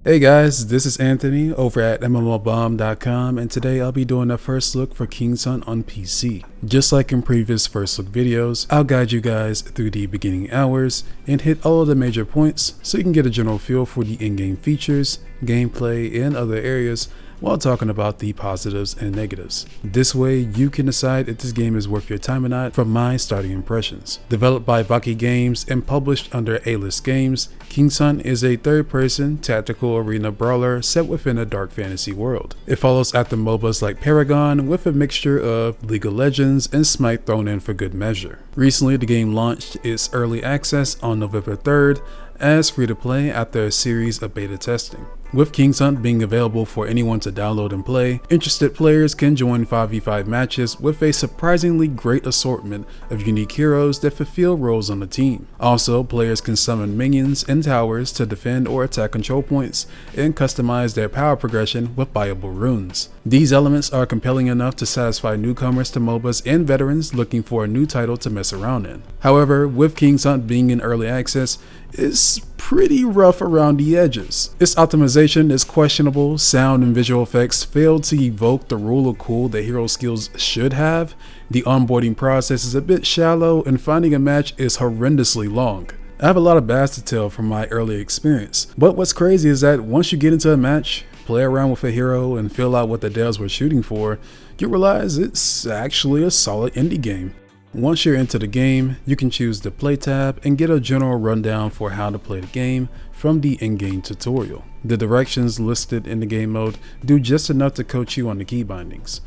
Hey guys, this is Anthony over at MMOBomb.com, and today I'll be doing a first look for Kingshunt on PC. Just like in previous first look videos, I'll guide you guys through the beginning hours and hit all of the major points so you can get a general feel for the in-game features, gameplay, and other areas while talking about the positives and negatives. This way you can decide if this game is worth your time or not from my starting impressions. Developed by Vaki Games and published under A-List Games, Kingshunt is a third-person tactical arena brawler set within a dark fantasy world. It follows after MOBAs like Paragon with a mixture of League of Legends and Smite thrown in for good measure. Recently, the game launched its early access on November 3rd as free-to-play after a series of beta testing. With Kingshunt being available for anyone to download and play, interested players can join 5v5 matches with a surprisingly great assortment of unique heroes that fulfill roles on the team. Also, players can summon minions and towers to defend or attack control points and customize their power progression with buyable runes. These elements are compelling enough to satisfy newcomers to MOBAs and veterans looking for a new title to mess around in. However, with Kingshunt being in early access, it's pretty rough around the edges. Its optimization is questionable, sound and visual effects fail to evoke the rule of cool that hero skills should have, the onboarding process is a bit shallow, and finding a match is horrendously long. I have a lot of bad to tell from my early experience, but what's crazy is that once you get into a match, play around with a hero, and feel out what the devs were shooting for, you realize it's actually a solid indie game. Once you're into the game, you can choose the play tab and get a general rundown for how to play the game from the in-game tutorial. The directions listed in the game mode do just enough to coach you on the key bindings.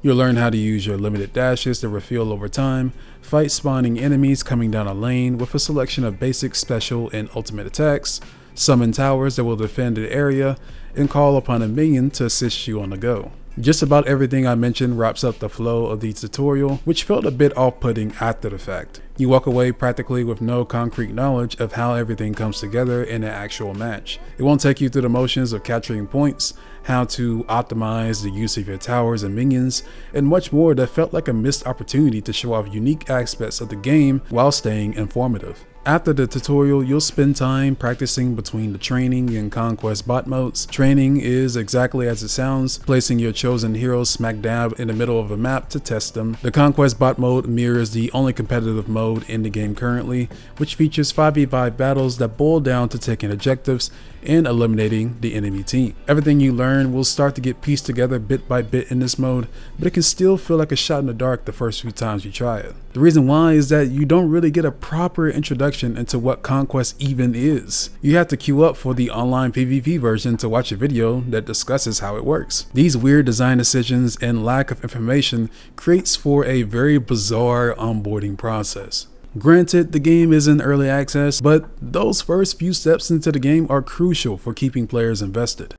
You'll learn how to use your limited dashes to refill over time, fight spawning enemies coming down a lane with a selection of basic, special, and ultimate attacks, summon towers that will defend the area, and call upon a minion to assist you on the go. Just about everything I mentioned wraps up the flow of the tutorial, which felt a bit off-putting after the fact. You walk away practically with no concrete knowledge of how everything comes together in an actual match. It won't take you through the motions of capturing points, how to optimize the use of your towers and minions, and much more that felt like a missed opportunity to show off unique aspects of the game while staying informative. After the tutorial, you'll spend time practicing between the training and conquest bot modes. Training is exactly as it sounds, placing your chosen heroes smack dab in the middle of a map to test them. The conquest bot mode mirrors the only competitive mode in the game currently, which features 5v5 battles that boil down to taking objectives and eliminating the enemy team. Everything you learn will start to get pieced together bit by bit in this mode, but it can still feel like a shot in the dark the first few times you try it. The reason why is that you don't really get a proper introduction into what Conquest even is. You have to queue up for the online PvP version to watch a video that discusses how it works. These weird design decisions and lack of information creates for a very bizarre onboarding process. Granted, the game is in early access, but those first few steps into the game are crucial for keeping players invested.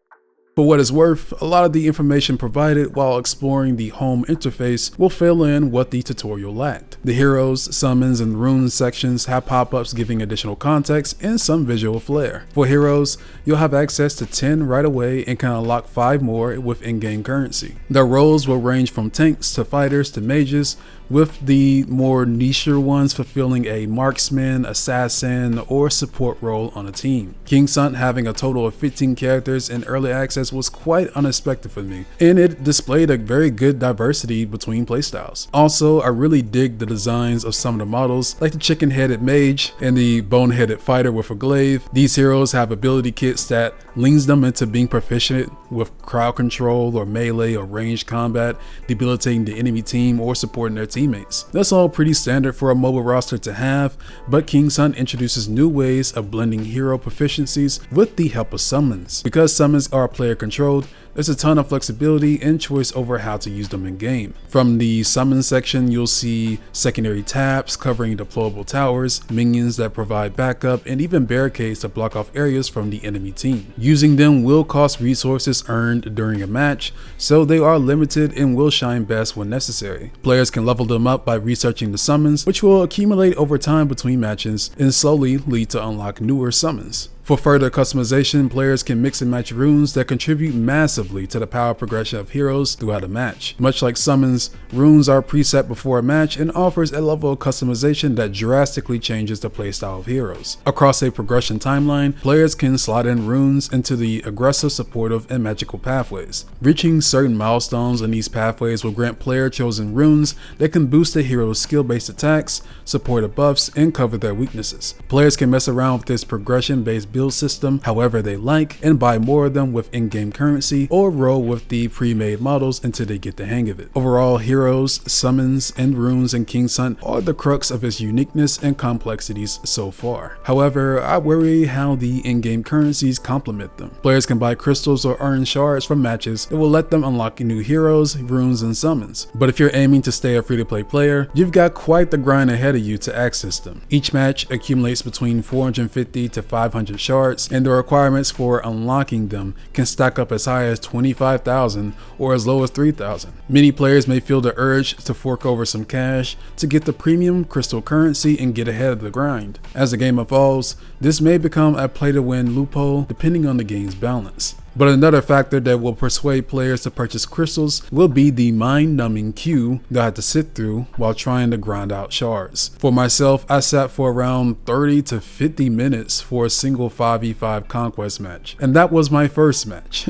For what it's worth, a lot of the information provided while exploring the home interface will fill in what the tutorial lacked. The heroes, summons, and runes sections have pop-ups giving additional context and some visual flair. For heroes, you'll have access to 10 right away and can unlock 5 more with in-game currency. Their roles will range from tanks to fighters to mages, with the more niche ones fulfilling a marksman, assassin, or support role on a team. Kingshunt having a total of 15 characters in early access was quite unexpected for me, and it displayed a very good diversity between playstyles. Also, I really dig the designs of some of the models, like the chicken-headed mage and the bone-headed fighter with a glaive. These heroes have ability kits that leans them into being proficient with crowd control or melee or ranged combat, debilitating the enemy team or supporting their teammates. That's all pretty standard for a MOBA roster to have, but Kingshunt introduces new ways of blending hero proficiencies with the help of summons. Because summons are player controlled, there's a ton of flexibility and choice over how to use them in game. From the summon section, you'll see secondary tabs covering deployable towers, minions that provide backup, and even barricades to block off areas from the enemy team. Using them will cost resources earned during a match, so they are limited and will shine best when necessary. Players can level them up by researching the summons, which will accumulate over time between matches and slowly lead to unlock newer summons. For further customization, players can mix and match runes that contribute massively to the power progression of heroes throughout a match. Much like summons, runes are preset before a match and offers a level of customization that drastically changes the playstyle of heroes. Across a progression timeline, players can slot in runes into the aggressive, supportive, and magical pathways. Reaching certain milestones in these pathways will grant player-chosen runes that can boost the hero's skill-based attacks, support buffs, and cover their weaknesses. Players can mess around with this progression-based build system however they like and buy more of them with in-game currency or roll with the pre-made models until they get the hang of it. Overall, heroes, summons, and runes in Kingshunt are the crux of its uniqueness and complexities so far. However, I worry how the in-game currencies complement them. Players can buy crystals or earn shards from matches that will let them unlock new heroes, runes, and summons. But if you're aiming to stay a free-to-play player, you've got quite the grind ahead of you to access them. Each match accumulates between 450 to 500 shards, and the requirements for unlocking them can stack up as high as 25,000 or as low as 3,000. Many players may feel the urge to fork over some cash to get the premium crystal currency and get ahead of the grind. As the game evolves, this may become a play-to-win loophole depending on the game's balance. But another factor that will persuade players to purchase crystals will be the mind-numbing queue they'll have to sit through while trying to grind out shards. For myself, I sat for around 30 to 50 minutes for a single 5v5 Conquest match, and that was my first match.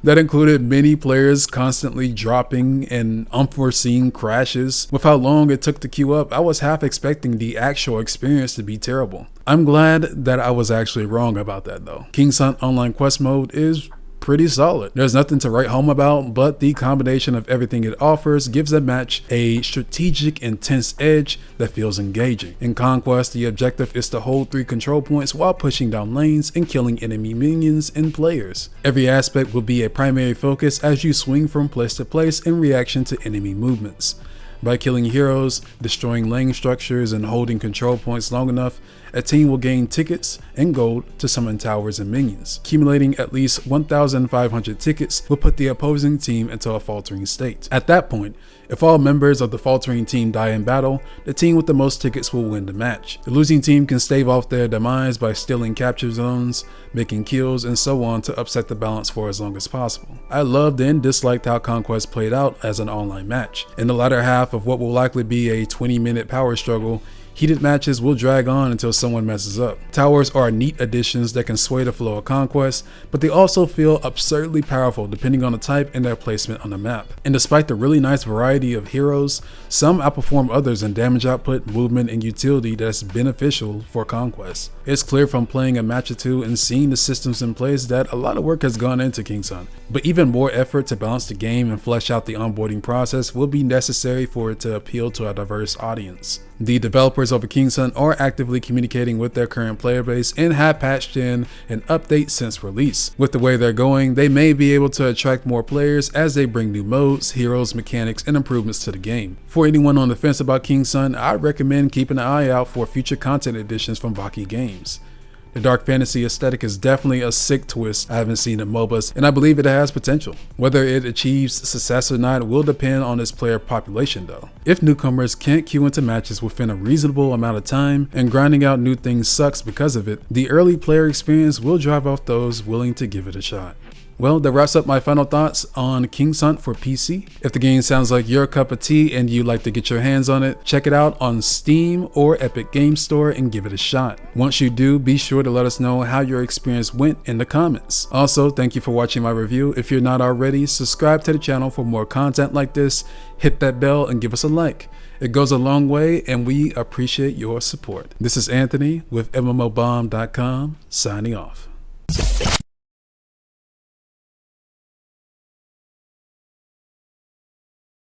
That included many players constantly dropping and unforeseen crashes. With how long it took to queue up, I was half expecting the actual experience to be terrible. I'm glad that I was actually wrong about that though. Kingshunt Online Quest Mode is pretty solid. There's nothing to write home about, but the combination of everything it offers gives a match a strategic, intense edge that feels engaging. In Conquest, the objective is to hold 3 control points while pushing down lanes and killing enemy minions and players. Every aspect will be a primary focus as you swing from place to place in reaction to enemy movements. By killing heroes, destroying lane structures, and holding control points long enough, a team will gain tickets and gold to summon towers and minions. Accumulating at least 1,500 tickets will put the opposing team into a faltering state. At that point, if all members of the faltering team die in battle, the team with the most tickets will win the match. The losing team can stave off their demise by stealing capture zones, making kills, and so on to upset the balance for as long as possible. I loved and disliked how Conquest played out as an online match. In the latter half of what will likely be a 20-minute power struggle, heated matches will drag on until someone messes up. Towers are neat additions that can sway the flow of Conquest, but they also feel absurdly powerful depending on the type and their placement on the map. And despite the really nice variety of heroes, some outperform others in damage output, movement, and utility that's beneficial for Conquest. It's clear from playing a match or two and seeing the systems in place that a lot of work has gone into Kingshunt, but even more effort to balance the game and flesh out the onboarding process will be necessary for it to appeal to a diverse audience. The developers of Kingshunt are actively communicating with their current player base and have patched in an update since release. With the way they're going, they may be able to attract more players as they bring new modes, heroes, mechanics, and improvements to the game. For anyone on the fence about Kingshunt, I'd recommend keeping an eye out for future content additions from Vaki Games. The dark fantasy aesthetic is definitely a sick twist I haven't seen in MOBAs, and I believe it has potential. Whether it achieves success or not will depend on its player population though. If newcomers can't queue into matches within a reasonable amount of time and grinding out new things sucks because of it, the early player experience will drive off those willing to give it a shot. Well, that wraps up my final thoughts on Kingshunt for PC. If the game sounds like your cup of tea and you'd like to get your hands on it, check it out on Steam or Epic Games Store and give it a shot. Once you do, be sure to let us know how your experience went in the comments. Also, thank you for watching my review. If you're not already, subscribe to the channel for more content like this, hit that bell and give us a like. It goes a long way and we appreciate your support. This is Anthony with MMOBomb.com signing off.